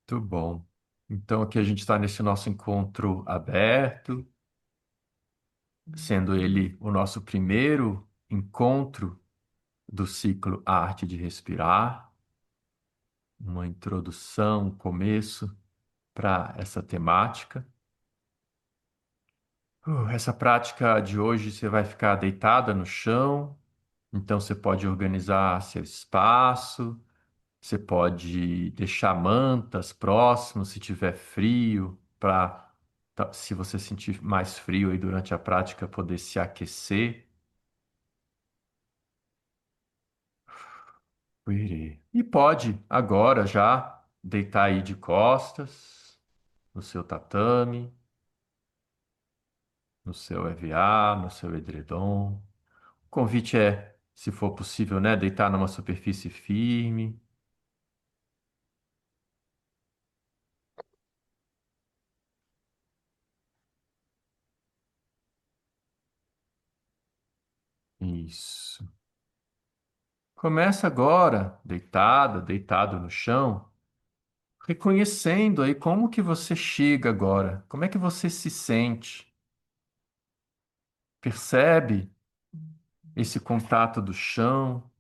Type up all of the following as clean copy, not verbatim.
Muito bom. Então, aqui a gente está nesse nosso encontro aberto, sendo ele o nosso primeiro encontro do ciclo Arte de Respirar, uma introdução, um começo para essa temática. Essa prática de hoje você vai ficar deitada no chão, então você pode organizar seu espaço, você pode deixar mantas próximas se tiver frio, para se você sentir mais frio aí durante a prática poder se aquecer. E pode agora já deitar aí de costas no seu tatame, no seu EVA, no seu edredom. O convite é, se for possível, né, deitar numa superfície firme. Isso. Começa agora, deitada, deitado no chão, reconhecendo aí como que você chega agora, como é que você se sente, percebe esse contato do chão,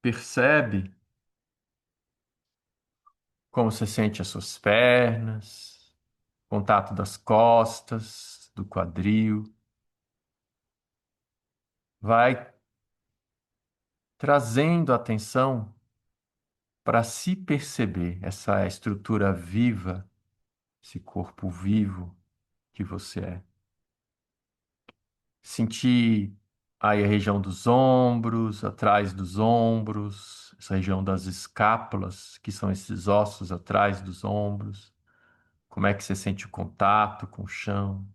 percebe como você sente as suas pernas, contato das costas, do quadril, vai trazendo atenção para se perceber essa estrutura viva, esse corpo vivo que você é. Sentir aí a região dos ombros, atrás dos ombros, essa região das escápulas, que são esses ossos atrás dos ombros. Como é que você sente o contato com o chão,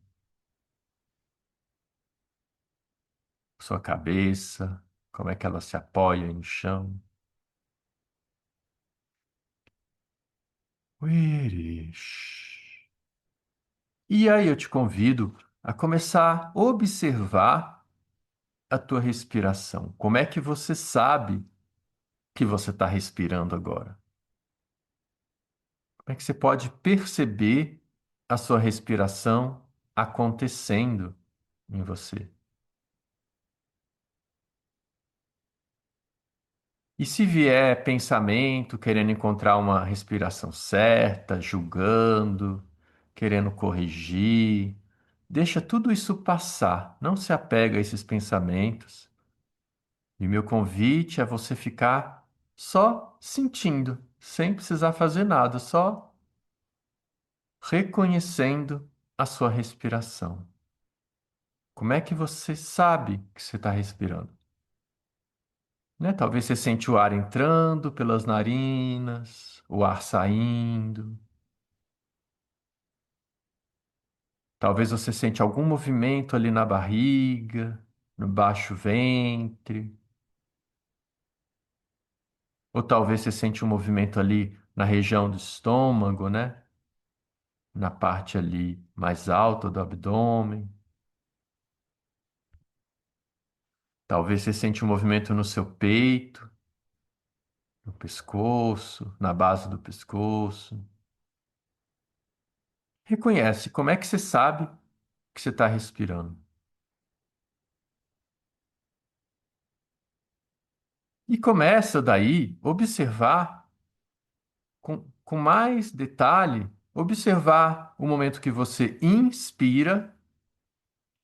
sua cabeça, como é que ela se apoia no chão. Irish. E aí eu te convido a começar a observar a tua respiração. Como é que você sabe que você está respirando agora? Como é que você pode perceber a sua respiração acontecendo em você? E se vier pensamento querendo encontrar uma respiração certa, julgando, querendo corrigir, deixa tudo isso passar, não se apega a esses pensamentos. E meu convite é você ficar só sentindo, sem precisar fazer nada, só reconhecendo a sua respiração. Como é que você sabe que você está respirando? Né? Talvez você sente o ar entrando pelas narinas, o ar saindo. Talvez você sente algum movimento ali na barriga, no baixo ventre. Ou talvez você sente um movimento ali na região do estômago, né? Na parte ali mais alta do abdômen. Talvez você sente um movimento no seu peito, no pescoço, na base do pescoço. Reconhece como é que você sabe que você está respirando. E começa daí observar com mais detalhe, observar o momento que você inspira,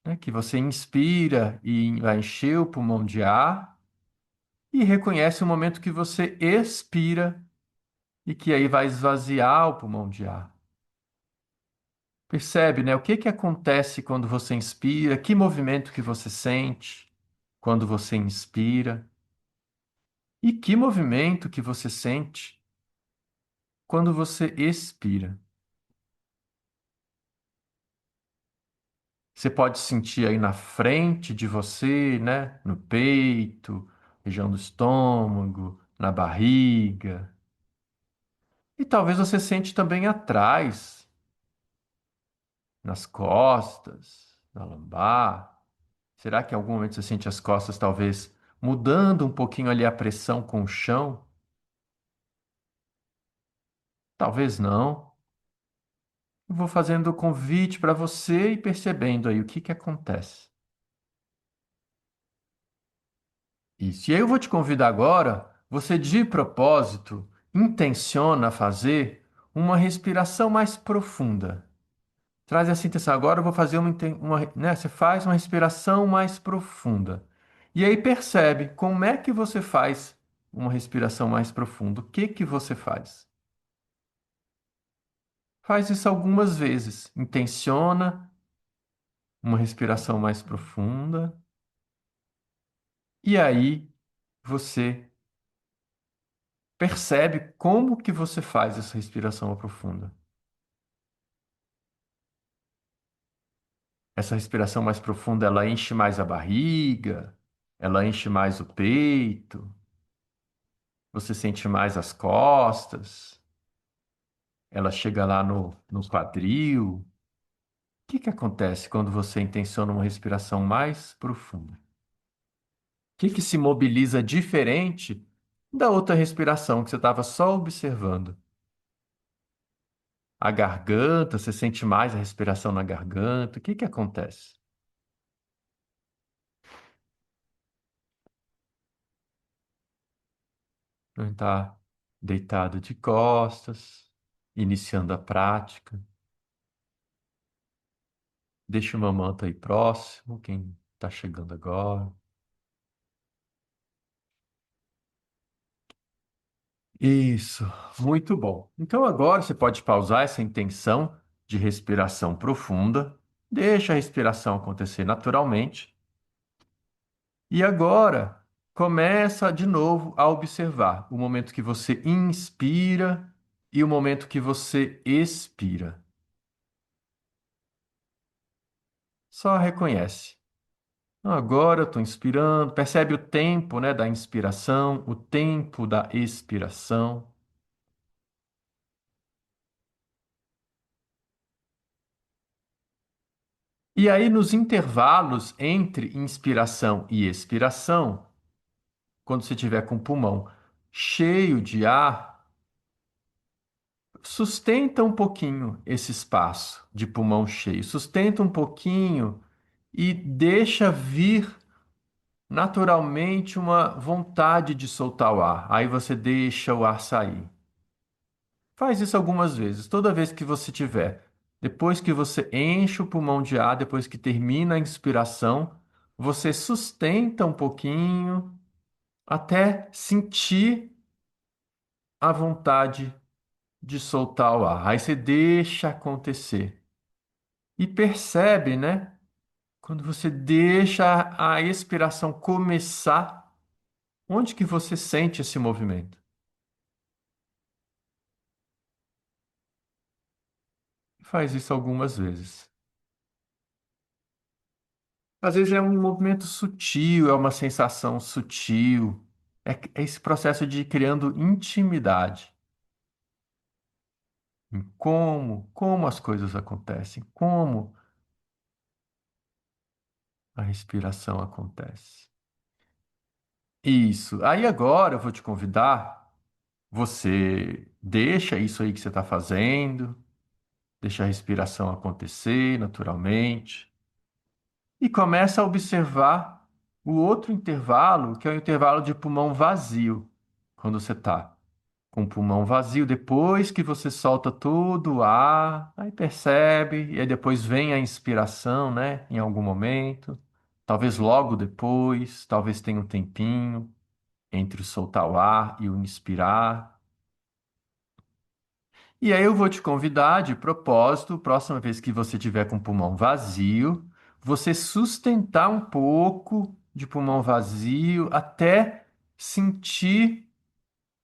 né, que você inspira e vai encher o pulmão de ar, e reconhece o momento que você expira e que aí vai esvaziar o pulmão de ar. Percebe, né? O que que acontece quando você inspira? Que movimento que você sente quando você inspira? E que movimento que você sente quando você expira? Você pode sentir aí na frente de você, né? No peito, região do estômago, na barriga. E talvez você sente também atrás, nas costas, na lombar. Será que em algum momento você sente as costas talvez mudando um pouquinho ali a pressão com o chão? talvez não. Eu vou fazendo o convite para você e percebendo aí o que que acontece. Isso. E aí eu vou te convidar agora, você de propósito intenciona fazer uma respiração mais profunda. Traz essa intenção. Agora eu vou fazer né? Você faz uma respiração mais profunda. E aí percebe como é que você faz uma respiração mais profunda. O que que você faz? Faz isso algumas vezes. Intenciona uma respiração mais profunda. E aí você percebe como que você faz essa respiração profunda. Essa respiração mais profunda, ela enche mais a barriga, ela enche mais o peito, você sente mais as costas, ela chega lá no quadril. O que que acontece quando você intenciona uma respiração mais profunda? O que que se mobiliza diferente da outra respiração que você estava só observando? A garganta, você sente mais a respiração na garganta? O que que acontece? Está deitado de costas, iniciando a prática. Deixa uma manta aí próximo, quem está chegando agora. Isso, muito bom. Então agora você pode pausar essa intenção de respiração profunda, deixa a respiração acontecer naturalmente e agora começa de novo a observar o momento que você inspira e o momento que você expira. Só reconhece. Agora eu estou inspirando, percebe o tempo, né, da inspiração, o tempo da expiração. E aí, nos intervalos entre inspiração e expiração, quando você tiver com o pulmão cheio de ar, sustenta um pouquinho esse espaço de pulmão cheio, sustenta um pouquinho e deixa vir naturalmente uma vontade de soltar o ar. Aí você deixa o ar sair. Faz isso algumas vezes, toda vez que você tiver. Depois que você enche o pulmão de ar, depois que termina a inspiração, você sustenta um pouquinho até sentir a vontade de soltar o ar. Aí você deixa acontecer. E percebe, né? Quando você deixa a expiração começar, onde que você sente esse movimento? Faz isso algumas vezes. Às vezes é um movimento sutil, é uma sensação sutil. É esse processo de ir criando intimidade em como as coisas acontecem, como a respiração acontece. Isso. Aí agora eu vou te convidar, você deixa isso aí que você está fazendo, deixa a respiração acontecer naturalmente e começa a observar o outro intervalo, que é o intervalo de pulmão vazio, quando você está com o pulmão vazio, depois que você solta todo o ar, aí percebe, e aí depois vem a inspiração, né, em algum momento, talvez logo depois, talvez tenha um tempinho entre o soltar o ar e o inspirar. E aí eu vou te convidar, de propósito, próxima vez que você tiver com o pulmão vazio, você sustentar um pouco de pulmão vazio até sentir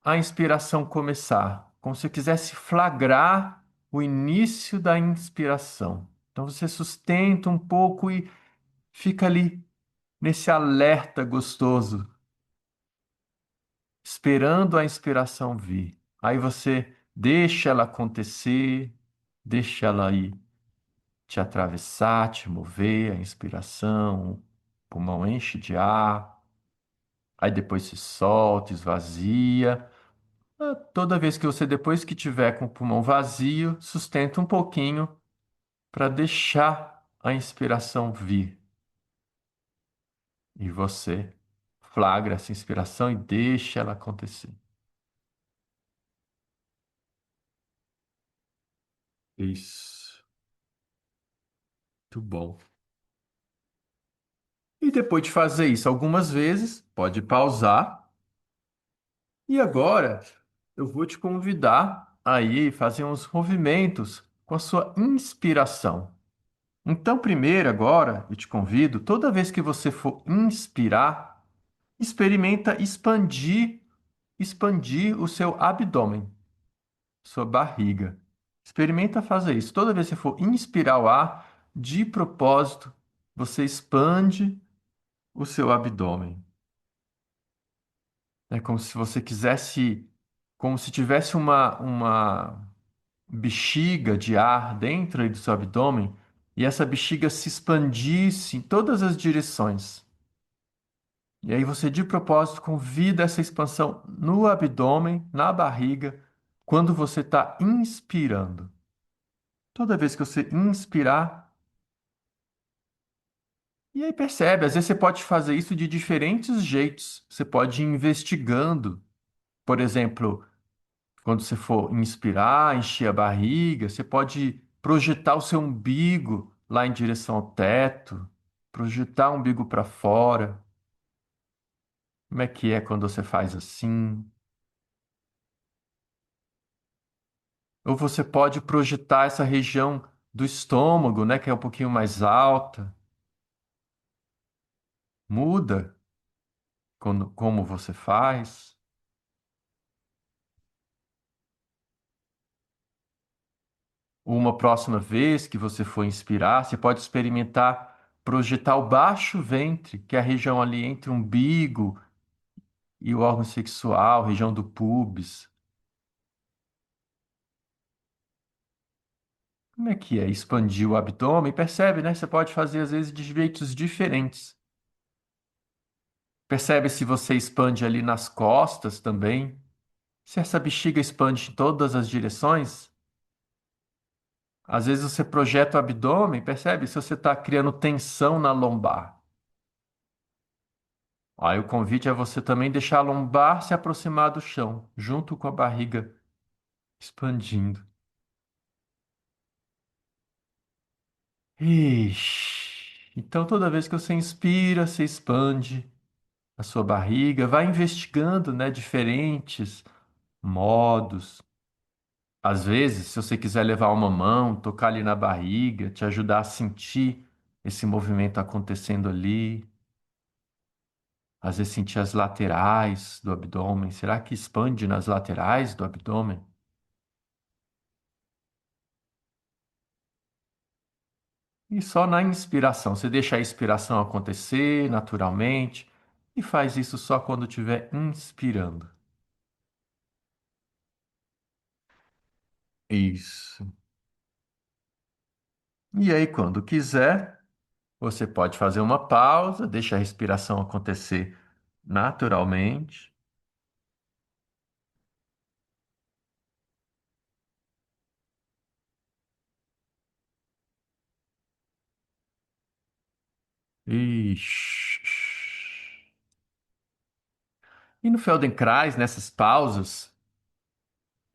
a inspiração começar, como se eu quisesse flagrar o início da inspiração. Então você sustenta um pouco e fica ali nesse alerta gostoso, esperando a inspiração vir. Aí você deixa ela acontecer, deixa ela aí te atravessar, te mover, a inspiração, o pulmão enche de ar, aí depois se solta, esvazia. Toda vez que você, depois que tiver com o pulmão vazio, sustenta um pouquinho para deixar a inspiração vir. E você flagra essa inspiração e deixa ela acontecer. Isso. Muito bom. E depois de fazer isso algumas vezes, pode pausar. E agora eu vou te convidar aí fazer uns movimentos com a sua inspiração. Então, primeiro, agora, eu te convido, toda vez que você for inspirar, experimenta expandir o seu abdômen, sua barriga. Experimenta fazer isso. Toda vez que você for inspirar o ar, de propósito, você expande o seu abdômen. É como se você quisesse, como se tivesse uma bexiga de ar dentro aí do seu abdômen e essa bexiga se expandisse em todas as direções. E aí você, de propósito, convida essa expansão no abdômen, na barriga, quando você está inspirando. Toda vez que você inspirar, e aí percebe, às vezes você pode fazer isso de diferentes jeitos. Você pode ir investigando. Por exemplo, quando você for inspirar, encher a barriga, você pode projetar o seu umbigo lá em direção ao teto, projetar o umbigo para fora. Como é que é quando você faz assim? Ou você pode projetar essa região do estômago, né, que é um pouquinho mais alta. Muda como você faz. Uma próxima vez que você for inspirar, você pode experimentar projetar o baixo ventre, que é a região ali entre o umbigo e o órgão sexual, região do pubis. Como é que é? Expandir o abdômen, percebe, né? Você pode fazer às vezes de jeitos diferentes. Percebe se você expande ali nas costas também. Se essa bexiga expande em todas as direções. Às vezes você projeta o abdômen, percebe? Se você está criando tensão na lombar. Aí o convite é você também deixar a lombar se aproximar do chão, junto com a barriga expandindo. Ixi. Então toda vez que você inspira, você expande a sua barriga, vai investigando, né, diferentes modos. Às vezes, se você quiser levar uma mão, tocar ali na barriga, te ajudar a sentir esse movimento acontecendo ali. Às vezes sentir as laterais do abdômen. Será que expande nas laterais do abdômen? E só na inspiração. Você deixa a inspiração acontecer naturalmente e faz isso só quando estiver inspirando. Isso. E aí, quando quiser, você pode fazer uma pausa, deixa a respiração acontecer naturalmente. Ixi. E no Feldenkrais, nessas pausas,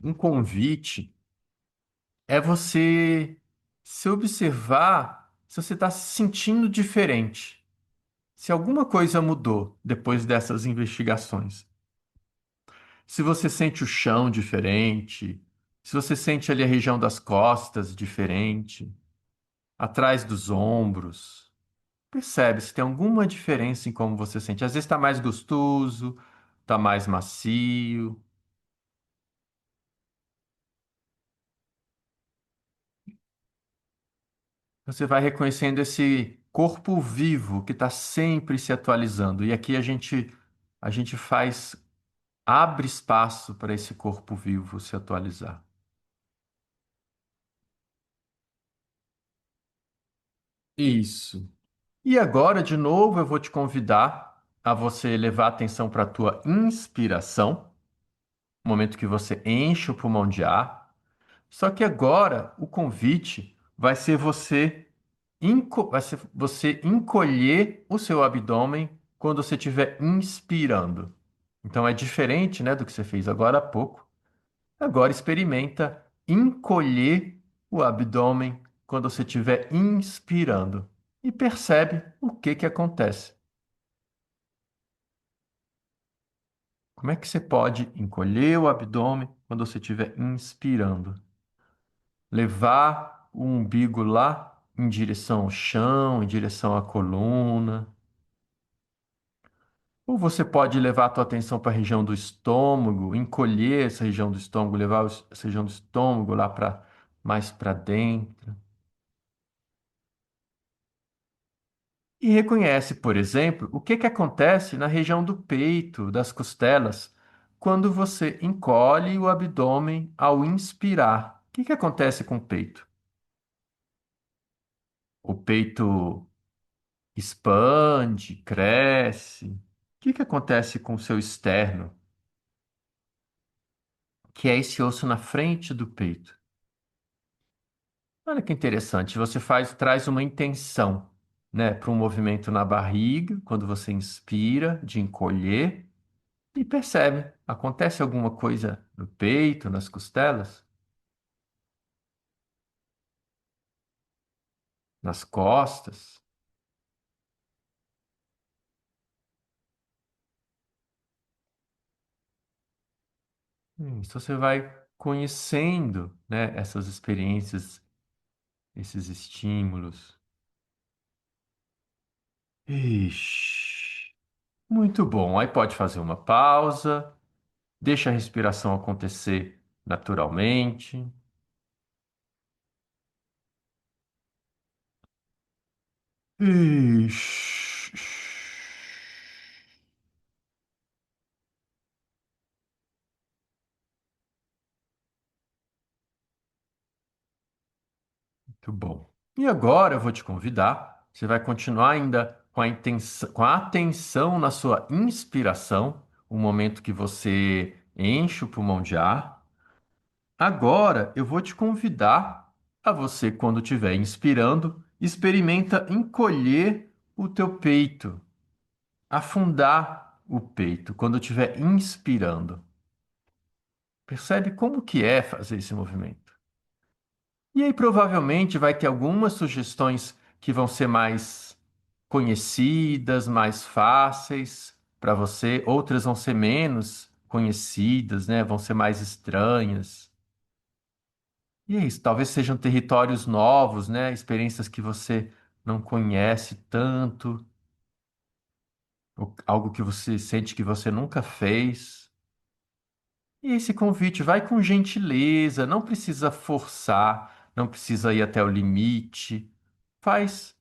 um convite é você se observar se você está se sentindo diferente. Se alguma coisa mudou depois dessas investigações. Se você sente o chão diferente, se você sente ali a região das costas diferente, atrás dos ombros. Percebe se tem alguma diferença em como você sente. Às vezes está mais gostoso, está mais macio. Você vai reconhecendo esse corpo vivo que está sempre se atualizando. E aqui a gente faz, abre espaço para esse corpo vivo se atualizar. Isso. E agora, de novo, eu vou te convidar a você levar atenção para a tua inspiração. o momento que você enche o pulmão de ar. Só que agora o convite vai ser você encolher o seu abdômen quando você estiver inspirando. Então é diferente, né, do que você fez agora há pouco. Agora experimenta encolher o abdômen quando você estiver inspirando e percebe o que que acontece. Como é que você pode encolher o abdômen quando você estiver inspirando? Levar o umbigo lá em direção ao chão, em direção à coluna. Ou você pode levar a tua atenção para a região do estômago, encolher essa região do estômago, levar essa região do estômago lá para mais para dentro. E reconhece, por exemplo, o que que acontece na região do peito, das costelas, quando você encolhe o abdômen ao inspirar. O que que acontece com o peito? O peito expande, cresce. O que que acontece com o seu externo, que é esse osso na frente do peito? Olha que interessante, você traz uma intenção, né, para um movimento na barriga, quando você inspira, de encolher, e percebe, acontece alguma coisa no peito, nas costelas, nas costas. Então você vai conhecendo, né, essas experiências, esses estímulos. Ixi. Muito bom. Aí pode fazer uma pausa, deixa a respiração acontecer naturalmente. Ixi. Muito bom. E agora eu vou te convidar. Você vai continuar ainda com a intenção, com a atenção na sua inspiração, o momento que você enche o pulmão de ar. Agora eu vou te convidar a você, quando estiver inspirando, experimenta encolher o teu peito, afundar o peito quando estiver inspirando. Percebe como que é fazer esse movimento? E aí provavelmente vai ter algumas sugestões que vão ser mais conhecidas, mais fáceis para você, outras vão ser menos conhecidas, né? Vão ser mais estranhas. E é isso, talvez sejam territórios novos, né? Experiências que você não conhece tanto, ou algo que você sente que você nunca fez. E esse convite vai com gentileza, não precisa forçar, não precisa ir até o limite. Faz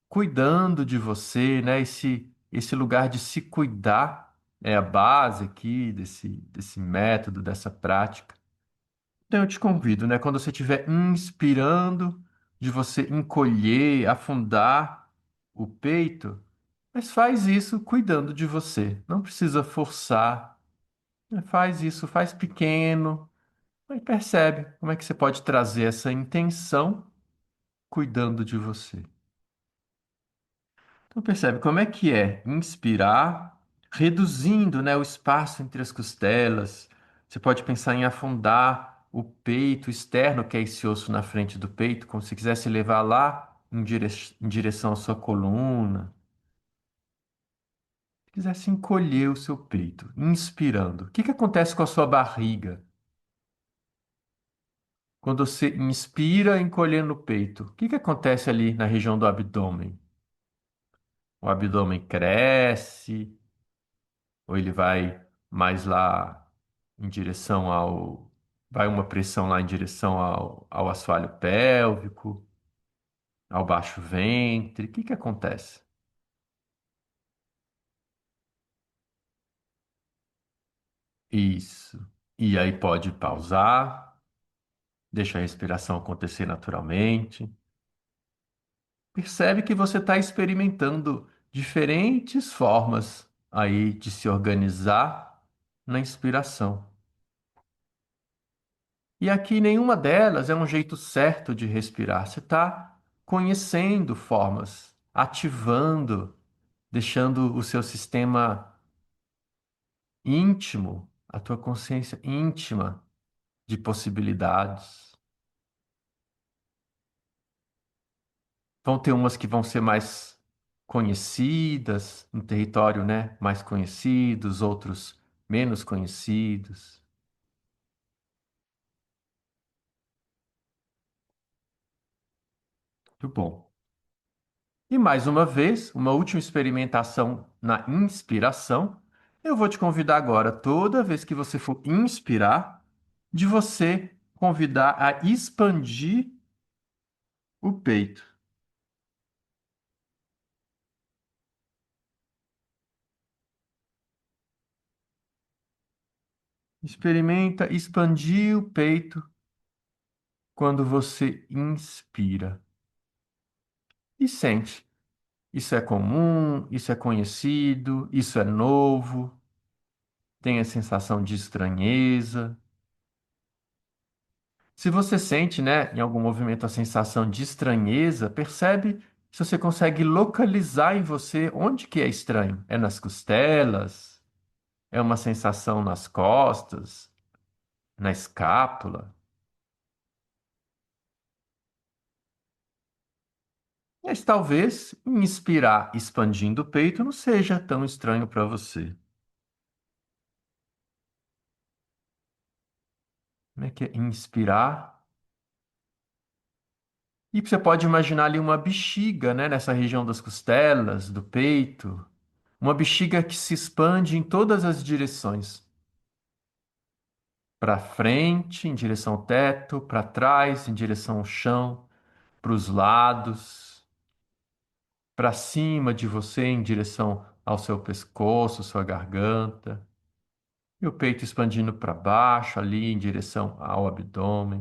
cuidando de você, né? Esse lugar de se cuidar é a base aqui desse método, dessa prática. Então eu te convido, né? Quando você estiver inspirando, de você encolher, afundar o peito, mas faz isso cuidando de você. Não precisa forçar, né? Faz isso, faz pequeno, mas percebe como é que você pode trazer essa intenção cuidando de você. Então percebe como é que é inspirar, reduzindo, né, o espaço entre as costelas. Você pode pensar em afundar o peito externo, que é esse osso na frente do peito, como se quisesse levar lá em direção à sua coluna. Se quisesse encolher o seu peito, inspirando. O que que acontece com a sua barriga? Quando você inspira, encolhendo o peito, o que que acontece ali na região do abdômen? O abdômen cresce, ou ele vai mais lá em direção ao. Vai uma pressão lá em direção ao assoalho pélvico, ao baixo ventre. O que que acontece? Isso. E aí pode pausar, deixa a respiração acontecer naturalmente. Percebe que você está experimentando diferentes formas aí de se organizar na inspiração. E aqui nenhuma delas é um jeito certo de respirar. Você está conhecendo formas, ativando, deixando o seu sistema íntimo, a tua consciência íntima de possibilidades. Vão ter umas que vão ser mais conhecidas, no território, né, mais conhecidos, outros menos conhecidos. Muito bom. E mais uma vez, uma última experimentação na inspiração. Eu vou te convidar agora, toda vez que você for inspirar, de você convidar a expandir o peito. Experimenta expandir o peito quando você inspira. E sente. Isso é comum, isso é conhecido, isso é novo, tem a sensação de estranheza. Se você sente, né, em algum movimento a sensação de estranheza, percebe se você consegue localizar em você onde que é estranho. É nas costelas? É uma sensação nas costas? Na escápula? Mas talvez inspirar expandindo o peito não seja tão estranho para você. Como é que é inspirar? E você pode imaginar ali uma bexiga, né, nessa região das costelas, do peito. Uma bexiga que se expande em todas as direções. Para frente, em direção ao teto, para trás, em direção ao chão, para os lados, para cima de você, em direção ao seu pescoço, sua garganta. E o peito expandindo para baixo, ali, em direção ao abdômen.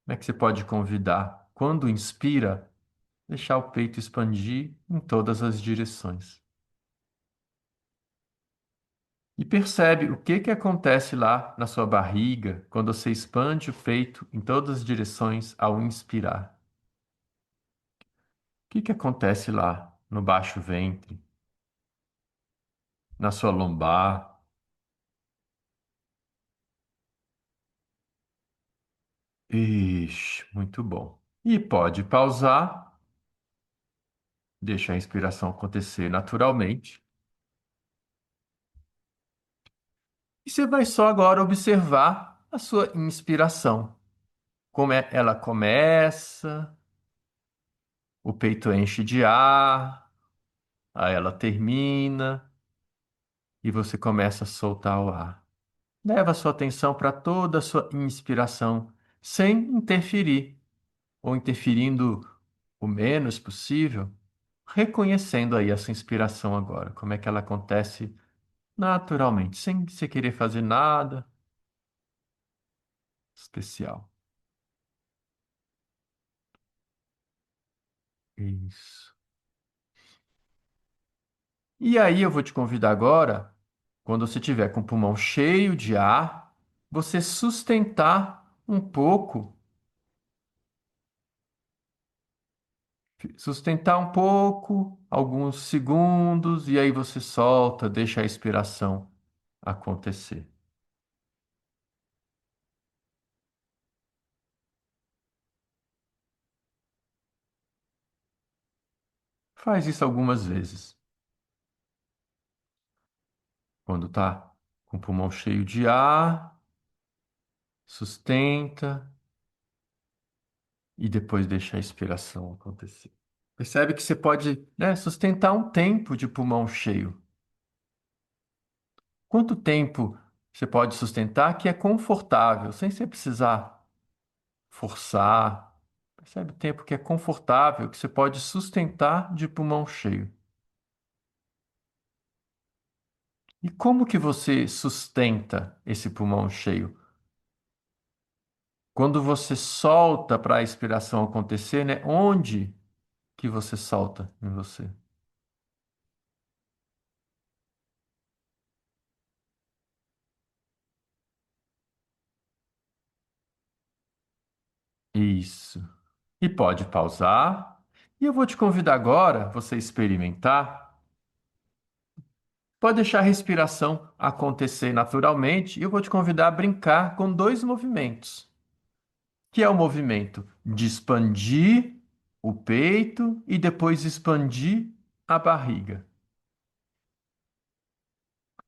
Como é que você pode convidar? Quando inspira, deixar o peito expandir em todas as direções. E percebe o que que acontece lá na sua barriga quando você expande o peito em todas as direções ao inspirar. O que que acontece lá no baixo ventre, na sua lombar? Ixi, muito bom. E pode pausar, deixa a respiração acontecer naturalmente. E você vai só agora observar a sua inspiração. Como é, ela começa, o peito enche de ar, aí ela termina e você começa a soltar o ar. Leva a sua atenção para toda a sua inspiração, sem interferir, ou interferindo o menos possível, reconhecendo aí essa inspiração agora, como é que ela acontece naturalmente, sem você querer fazer nada especial. Isso. E aí eu vou te convidar agora, quando você tiver com o pulmão cheio de ar, você sustentar um pouco, sustentar um pouco, alguns segundos, e aí você solta, deixa a expiração acontecer. Faz isso algumas vezes. Quando tá com o pulmão cheio de ar, sustenta e depois deixa a expiração acontecer. Percebe que você pode, né, sustentar um tempo de pulmão cheio. Quanto tempo você pode sustentar que é confortável, sem você precisar forçar? Percebe o tempo que é confortável, que você pode sustentar de pulmão cheio. E como que você sustenta esse pulmão cheio? Quando você solta para a expiração acontecer, né? Onde que você solta em você? Isso. E pode pausar. E eu vou te convidar agora, você experimentar. Pode deixar a respiração acontecer naturalmente. E eu vou te convidar a brincar com dois movimentos, que é o movimento de expandir o peito e depois expandir a barriga.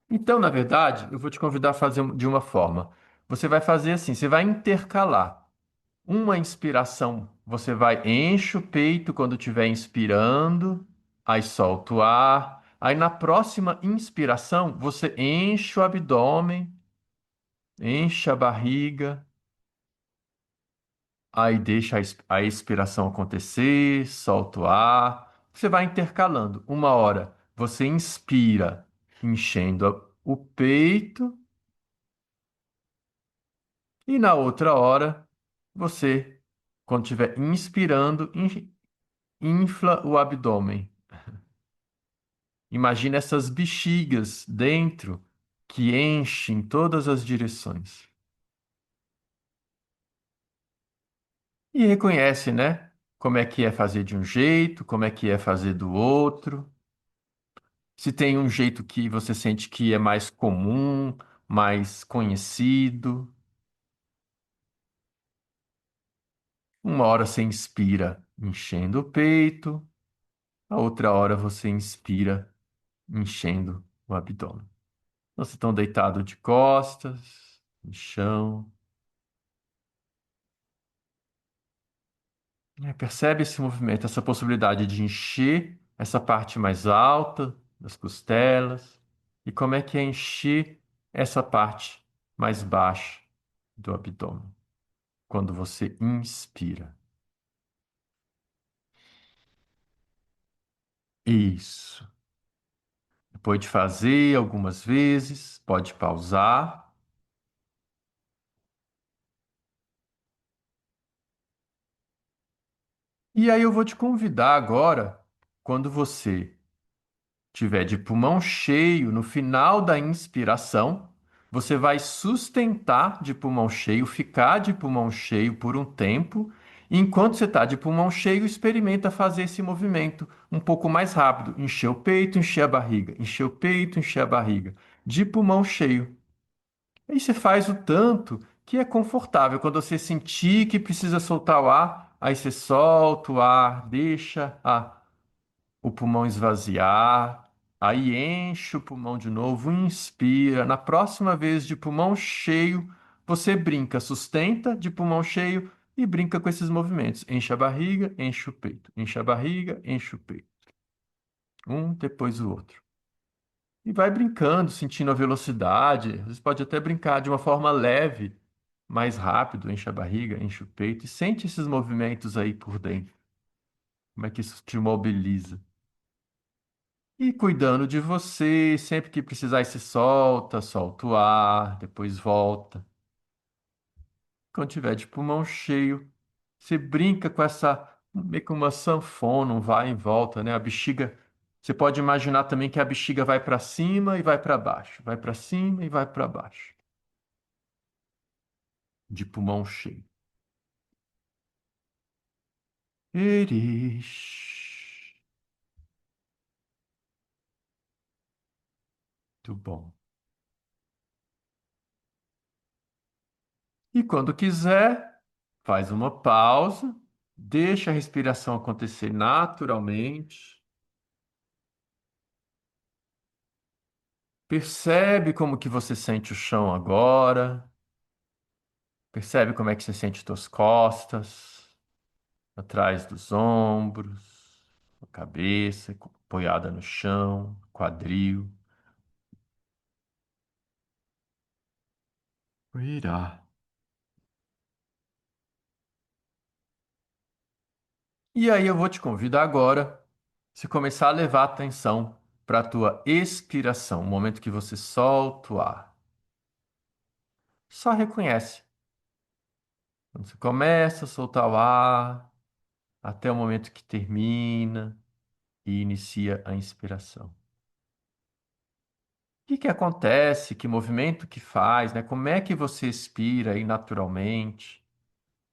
Então, na verdade, eu vou te convidar a fazer de uma forma. Você vai fazer assim, você vai intercalar. Uma inspiração, você vai enche o peito quando estiver inspirando, aí solta o ar. Aí na próxima inspiração, você enche o abdômen, enche a barriga, aí deixa a expiração acontecer, solta o ar. Você vai intercalando. Uma hora você inspira, enchendo o peito, e na outra hora você, quando estiver inspirando, infla o abdômen. Imagina essas bexigas dentro que enchem todas as direções. E reconhece, né? Como é que é fazer de um jeito, como é que é fazer do outro. Se tem um jeito que você sente que é mais comum, mais conhecido. Uma hora você inspira enchendo o peito, a outra hora você inspira enchendo o abdômen. Vocês estão deitados de costas, no chão. Percebe esse movimento, essa possibilidade de encher essa parte mais alta das costelas e como é que é encher essa parte mais baixa do abdômen quando você inspira. Isso. Depois de fazer algumas vezes, pode pausar. E aí eu vou te convidar agora, quando você tiver de pulmão cheio no final da inspiração, você vai sustentar de pulmão cheio, ficar de pulmão cheio por um tempo. E enquanto você está de pulmão cheio, experimenta fazer esse movimento um pouco mais rápido. Encher o peito, encher a barriga. Encher o peito, encher a barriga. De pulmão cheio. Aí você faz o tanto que é confortável. Quando você sentir que precisa soltar o ar, aí você solta o ar, deixa o pulmão esvaziar, aí enche o pulmão de novo, inspira. Na próxima vez de pulmão cheio, você brinca, sustenta de pulmão cheio e brinca com esses movimentos. Enche a barriga, enche o peito. Enche a barriga, enche o peito. Um depois o outro. E vai brincando, sentindo a velocidade. Às vezes pode até brincar de uma forma leve, mais rápido. Enche a barriga, enche o peito e sente esses movimentos aí por dentro. Como é que isso te mobiliza? E cuidando de você, sempre que precisar, você solta, solta o ar, depois volta. Quando tiver de pulmão cheio, você brinca com essa, meio que uma sanfona, um vai e volta, né? A bexiga, você pode imaginar também que a bexiga vai para cima e vai para baixo, vai para cima e vai para baixo, de pulmão cheio. Irish. Muito bom. E quando quiser, faz uma pausa, deixa a respiração acontecer naturalmente. Percebe como que você sente o chão agora. Percebe como é que você sente suas costas, atrás dos ombros, a cabeça apoiada no chão, quadril. Irá. E aí eu vou te convidar agora, se começar a levar a atenção para a tua expiração, o momento que você solta o ar. Só reconhece. Quando você começa a soltar o ar, até o momento que termina e inicia a inspiração. O que que acontece? Que movimento que faz, né? Como é que você expira aí naturalmente?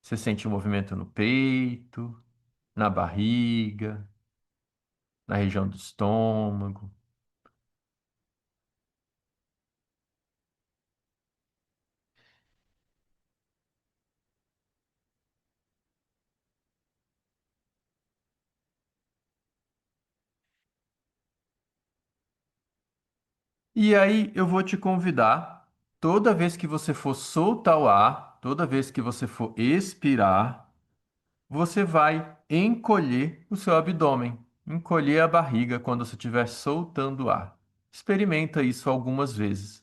Você sente o movimento no peito, na barriga, na região do estômago. E aí eu vou te convidar, toda vez que você for soltar o ar, toda vez que você for expirar, você vai encolher o seu abdômen, encolher a barriga quando você estiver soltando o ar. Experimenta isso algumas vezes,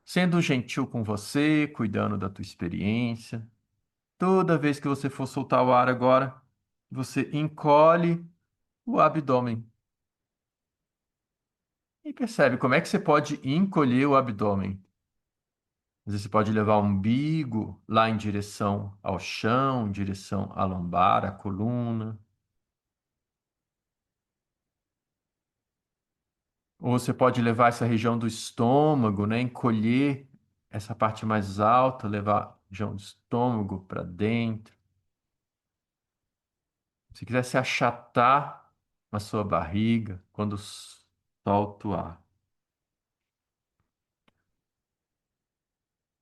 sendo gentil com você, cuidando da tua experiência. Toda vez que você for soltar o ar agora, você encolhe o abdômen e percebe como é que você pode encolher o abdômen. Às vezes você pode levar o umbigo lá em direção ao chão, em direção à lombar, à coluna. Ou você pode levar essa região do estômago, né? Encolher essa parte mais alta, levar a região do estômago para dentro. Se quiser se achatar na sua barriga quando solta o ar.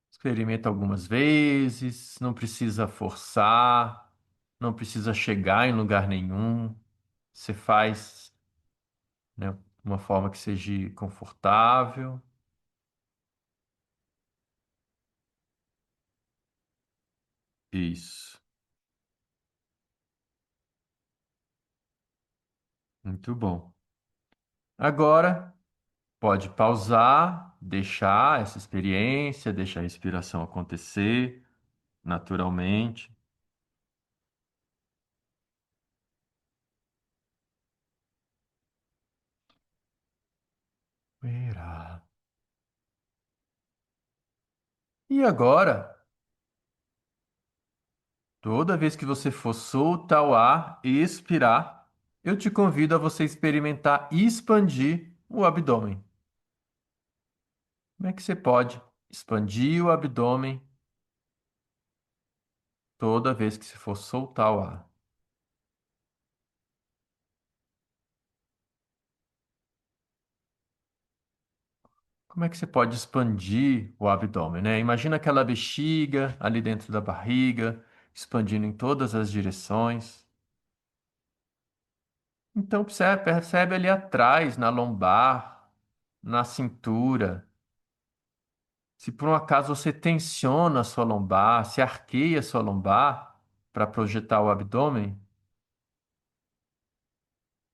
Experimenta algumas vezes, não precisa forçar, não precisa chegar em lugar nenhum. Você faz, né, de uma forma que seja confortável. Isso. Muito bom. Agora, pode pausar, deixar essa experiência, deixar a respiração acontecer naturalmente. Verá. E agora, toda vez que você for soltar o ar e expirar, eu te convido a você experimentar expandir o abdômen. Como é que você pode expandir o abdômen toda vez que você for soltar o ar? Como é que você pode expandir o abdômen, né? Imagina aquela bexiga ali dentro da barriga, expandindo em todas as direções. Então percebe ali atrás, na lombar, na cintura. Se por um acaso você tensiona a sua lombar, se arqueia a sua lombar para projetar o abdômen,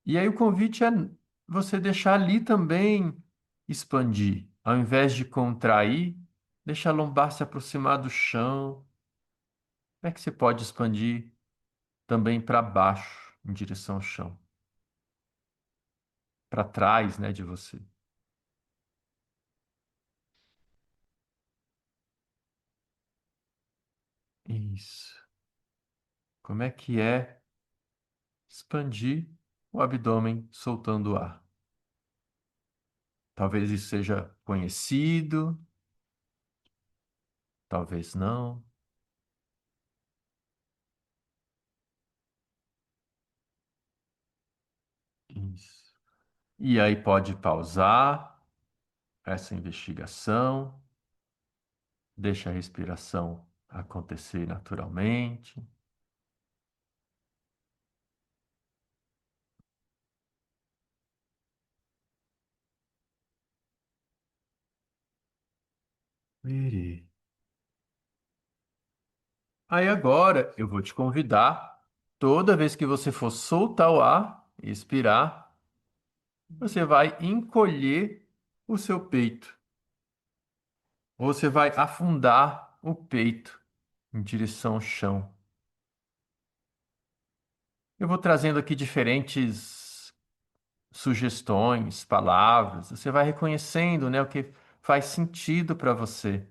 e aí o convite é você deixar ali também expandir. Ao invés de contrair, deixa a lombar se aproximar do chão. Como é que você pode expandir também para baixo, em direção ao chão, para trás, né, de você? Isso. Como é que é expandir o abdômen soltando o ar? Talvez isso seja conhecido, talvez não. Isso. E aí pode pausar essa investigação, deixa a respiração acontecer naturalmente. Virei. Aí agora eu vou te convidar, toda vez que você for soltar o ar, expirar, você vai encolher o seu peito. Você vai afundar o peito em direção ao chão. Eu vou trazendo aqui diferentes sugestões, palavras. Você vai reconhecendo, né, o que faz sentido para você.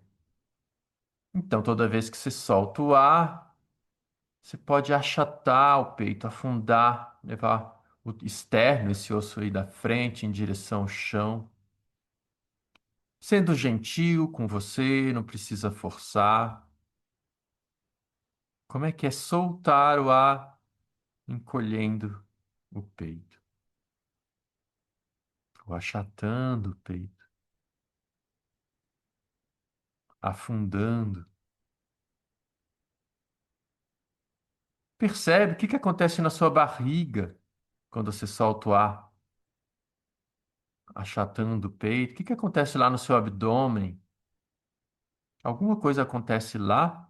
Então, toda vez que você solta o ar, você pode achatar o peito, afundar, levar o externo, esse osso aí da frente, em direção ao chão. Sendo gentil com você, não precisa forçar. Como é que é soltar o ar encolhendo o peito, ou achatando o peito, afundando. Percebe o que que acontece na sua barriga quando você solta o ar, achatando o peito? O que que acontece lá no seu abdômen? Alguma coisa acontece lá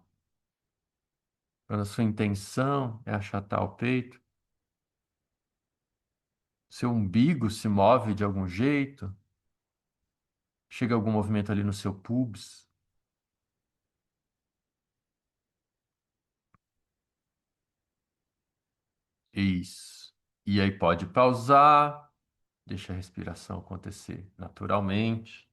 quando a sua intenção é achatar o peito? Seu umbigo se move de algum jeito? Chega algum movimento ali no seu pubis? Isso. E aí pode pausar, deixa a respiração acontecer naturalmente.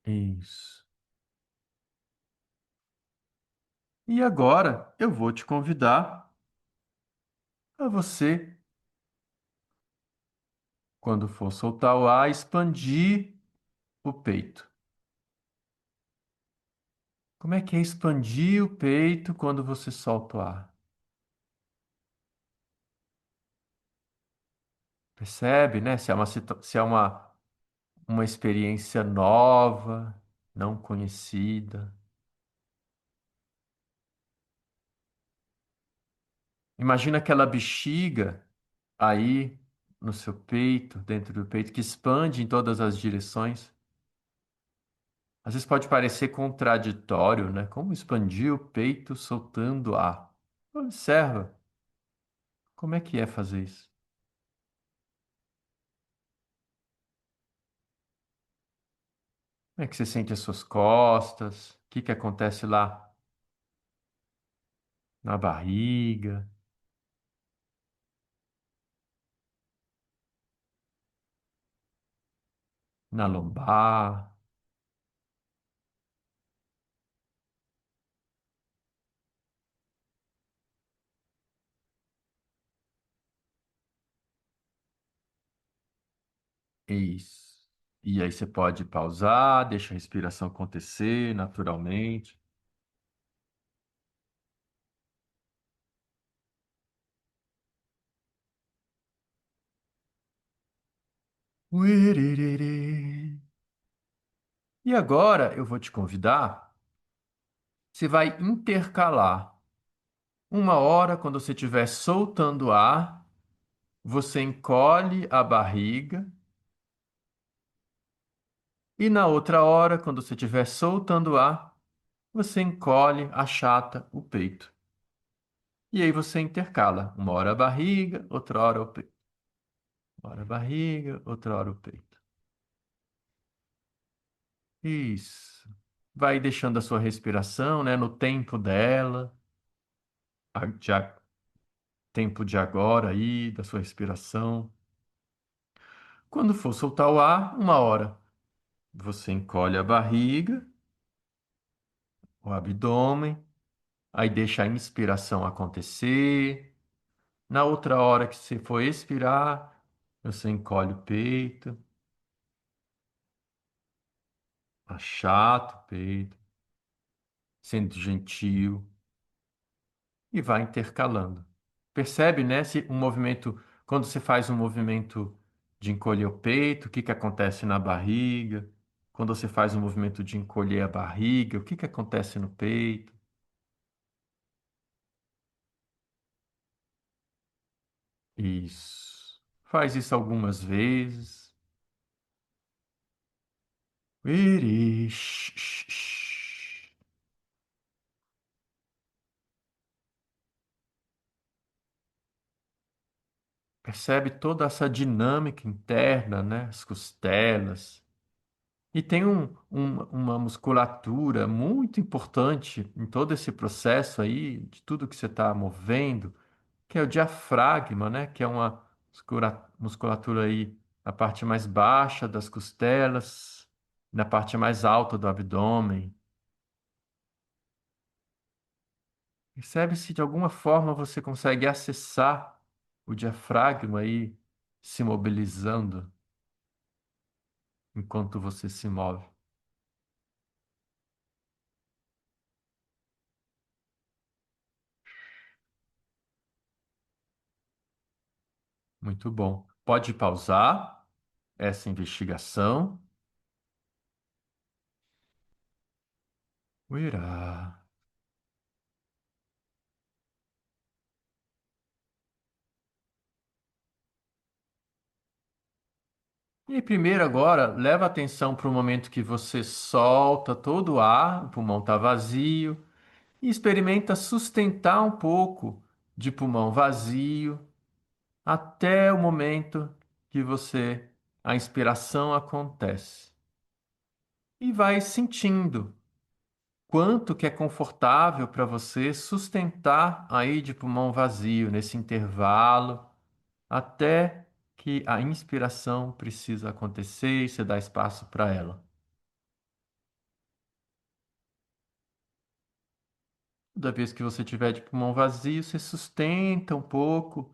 Isso. E agora eu vou te convidar a você, quando for soltar o ar, expandir o peito. Como é que é expandir o peito quando você solta o ar? Percebe, né? Se é uma experiência nova, não conhecida. Imagina aquela bexiga aí no seu peito, dentro do peito, que expande em todas as direções. Às vezes pode parecer contraditório, né? Como expandir o peito soltando ar? Observa como é que é fazer isso. Como é que você sente as suas costas? O que que acontece lá na barriga, na lombar? Isso. E aí você pode pausar, deixa a respiração acontecer naturalmente. Uiririrí. E agora eu vou te convidar, você vai intercalar. Uma hora, quando você estiver soltando ar, você encolhe a barriga. E na outra hora, quando você estiver soltando ar, você encolhe, achata o peito. E aí você intercala. Uma hora a barriga, outra hora o peito. Uma hora a barriga, outra hora o peito. Isso. Vai deixando a sua respiração, né, no tempo dela, já tempo de agora aí, da sua respiração. Quando for soltar o ar, uma hora, você encolhe a barriga, o abdômen, aí deixa a inspiração acontecer. Na outra hora que você for expirar, você encolhe o peito, achata o peito, sendo gentil e vai intercalando. Percebe, né, se um movimento, quando você faz um movimento de encolher o peito, o que que acontece na barriga? Quando você faz um movimento de encolher a barriga, o que que acontece no peito? Isso. Faz isso algumas vezes. Irish. Percebe toda essa dinâmica interna, né? As costelas. E tem uma musculatura muito importante em todo esse processo aí, de tudo que você está movendo, que é o diafragma, né? Que é uma musculatura aí na parte mais baixa das costelas, na parte mais alta do abdômen. Percebe se de alguma forma você consegue acessar o diafragma aí se mobilizando enquanto você se move. Muito bom. Pode pausar essa investigação. Uirá. E primeiro agora, leva atenção para o momento que você solta todo o ar, o pulmão está vazio, e experimenta sustentar um pouco de pulmão vazio até o momento que a inspiração acontece. E vai sentindo quanto que é confortável para você sustentar aí de pulmão vazio nesse intervalo até que a inspiração precisa acontecer e você dá espaço para ela. Toda vez que você tiver de pulmão vazio, você sustenta um pouco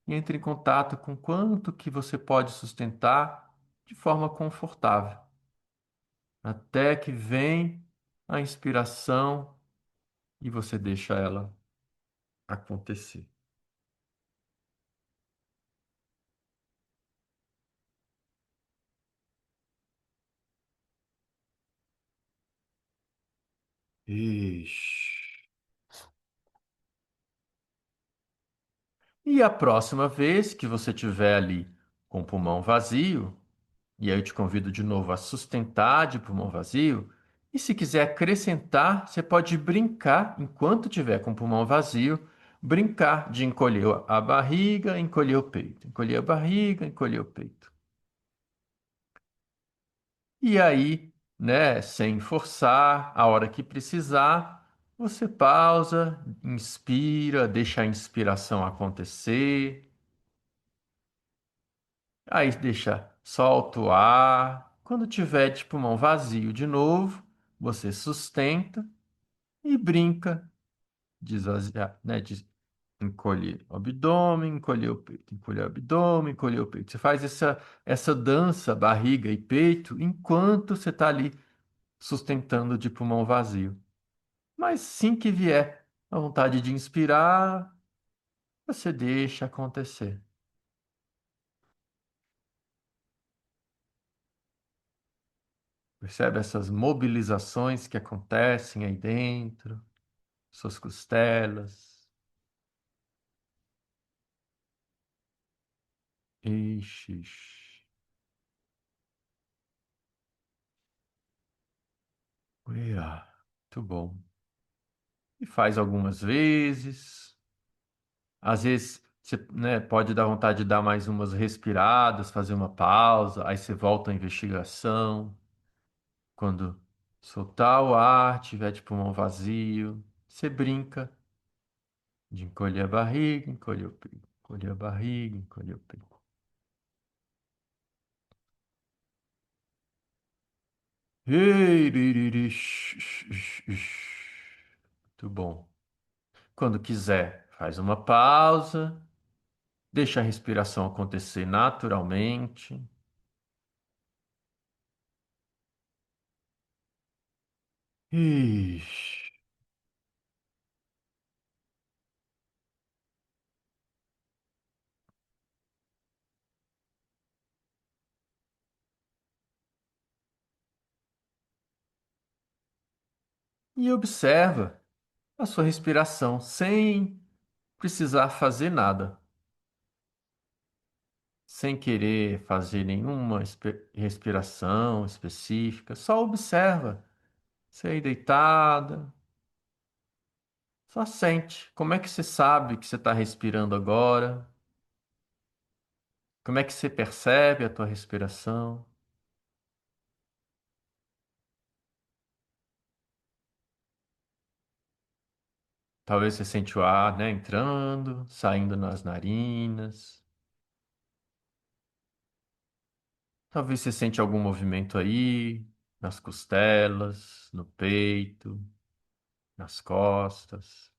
e entra em contato com quanto que você pode sustentar de forma confortável, até que vem a inspiração e você deixa ela acontecer. Ixi. E a próxima vez que você tiver ali com o pulmão vazio, e aí eu te convido de novo a sustentar de pulmão vazio. E se quiser acrescentar, você pode brincar enquanto tiver com o pulmão vazio, brincar de encolher a barriga, encolher o peito, encolher a barriga, encolher o peito. E aí, né, sem forçar, a hora que precisar, você pausa, inspira, deixa a inspiração acontecer. Aí deixa, solta o ar. Quando tiver de pulmão vazio de novo, você sustenta e brinca de esvaziar, né? De encolher o abdômen, encolher o peito, encolher o abdômen, encolher o peito. Você faz essa dança, barriga e peito, enquanto você está ali sustentando de pulmão vazio. Mas sim que vier a vontade de inspirar, você deixa acontecer. Percebe essas mobilizações que acontecem aí dentro, suas costelas. Ixi, ixi. Uia, muito bom. E faz algumas vezes. Às vezes você, né, pode dar vontade de dar mais umas respiradas, fazer uma pausa, aí você volta à investigação. Quando soltar o ar, tiver de pulmão vazio, você brinca de encolher a barriga, encolher o peito, encolher a barriga, encolher o peito. Ei, biriri, muito bom. Quando quiser, faz uma pausa, deixa a respiração acontecer naturalmente. Ixi. E observa a sua respiração sem precisar fazer nada, sem querer fazer nenhuma respiração específica. Só observa. Você aí deitada, só sente. Como é que você sabe que você está respirando agora? Como é que você percebe a tua respiração? Talvez você sente o ar, né, entrando, saindo nas narinas. Talvez você sente algum movimento aí, nas costelas, no peito, nas costas.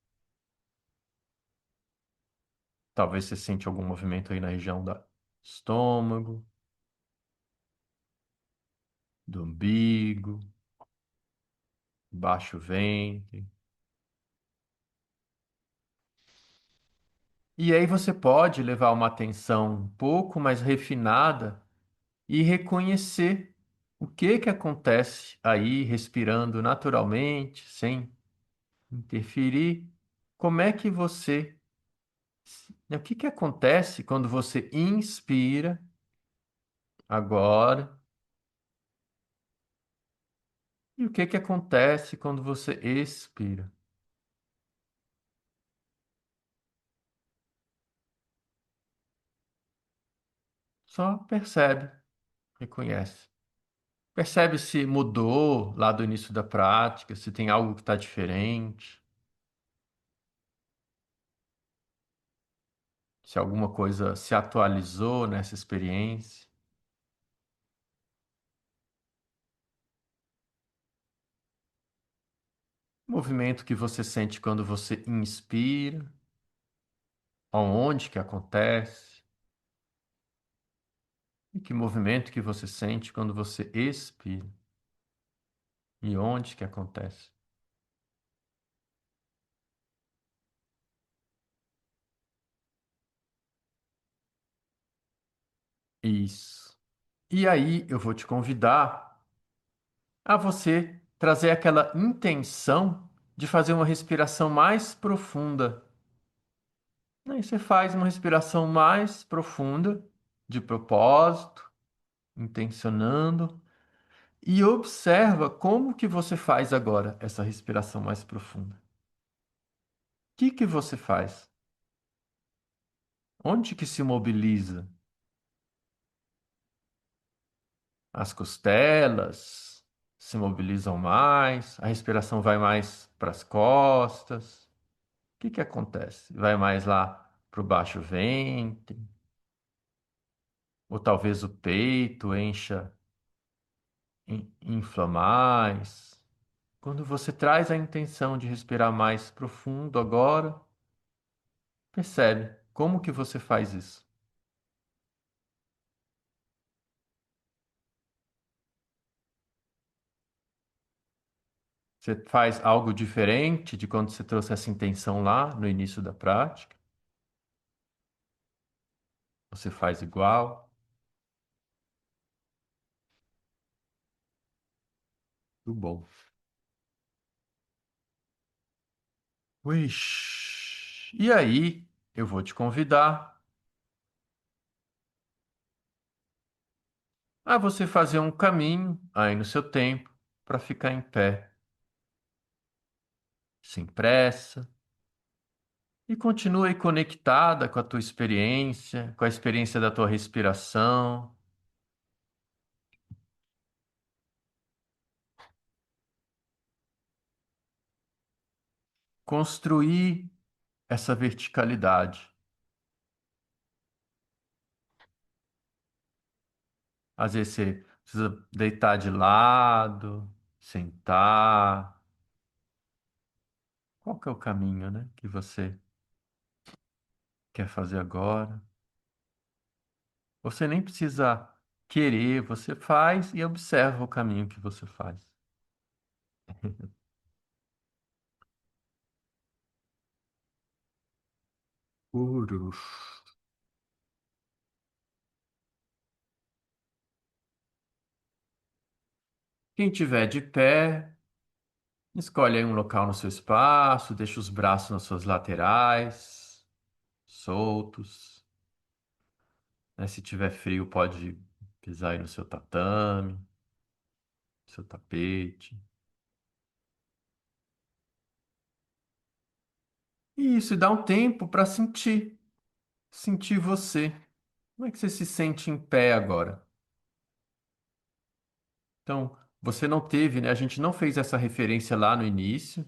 Talvez você sente algum movimento aí na região do estômago, do umbigo, baixo ventre. E aí você pode levar uma atenção um pouco mais refinada e reconhecer o que que acontece aí, respirando naturalmente, sem interferir. Como é que você, o que que acontece quando você inspira agora e o que que acontece quando você expira? Só percebe, reconhece. Percebe se mudou lá do início da prática, se tem algo que está diferente, se alguma coisa se atualizou nessa experiência. Movimento que você sente quando você inspira, aonde que acontece, e que movimento que você sente quando você expira, e onde que acontece. Isso. E aí eu vou te convidar a você trazer aquela intenção de fazer uma respiração mais profunda. Aí você faz uma respiração mais profunda, de propósito, intencionando, e observa como que você faz agora essa respiração mais profunda. O que que você faz? Onde que se mobiliza? As costelas se mobilizam mais, a respiração vai mais para as costas. O que que acontece? Vai mais lá para o baixo ventre, ou talvez o peito encha, infla mais. Quando você traz a intenção de respirar mais profundo agora, percebe como que você faz isso. Você faz algo diferente de quando você trouxe essa intenção lá no início da prática? Você faz igual? Tudo bom. Wish. E aí, eu vou te convidar a você fazer um caminho aí no seu tempo para ficar em pé, sem pressa, e continue conectada com a tua experiência, com a experiência da tua respiração. Construir essa verticalidade. Às vezes você precisa deitar de lado, sentar. Qual que é o caminho, né, que você quer fazer agora? Você nem precisa querer, você faz e observa o caminho que você faz. Puro. Quem tiver de pé, escolhe aí um local no seu espaço, deixa os braços nas suas laterais, soltos. Né? Se tiver frio, pode pisar aí no seu tatame, seu tapete. E isso, e dá um tempo para sentir você. Como é que você se sente em pé agora? Então, você não teve, né? A gente não fez essa referência lá no início,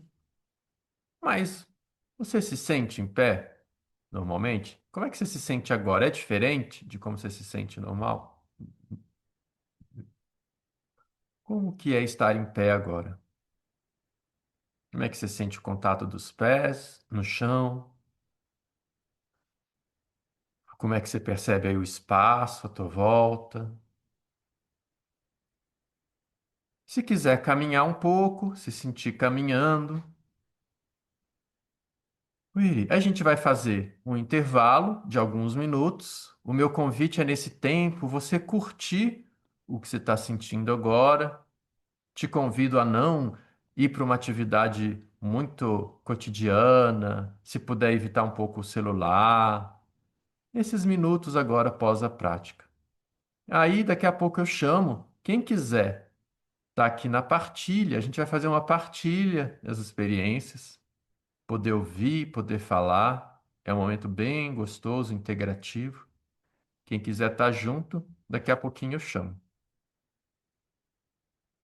mas você se sente em pé normalmente? Como é que você se sente agora? É diferente de como você se sente normal? Como que é estar em pé agora? Como é que você sente o contato dos pés no chão? Como é que você percebe aí o espaço à tua volta? Se quiser caminhar um pouco, se sentir caminhando, a gente vai fazer um intervalo de alguns minutos. O meu convite é nesse tempo você curtir o que você está sentindo agora. Te convido a não ir para uma atividade muito cotidiana, se puder evitar um pouco o celular. Esses minutos agora após a prática. Aí daqui a pouco eu chamo quem quiser. Tá aqui na partilha, a gente vai fazer uma partilha das experiências, poder ouvir, poder falar. É um momento bem gostoso, integrativo. Quem quiser estar junto, daqui a pouquinho eu chamo.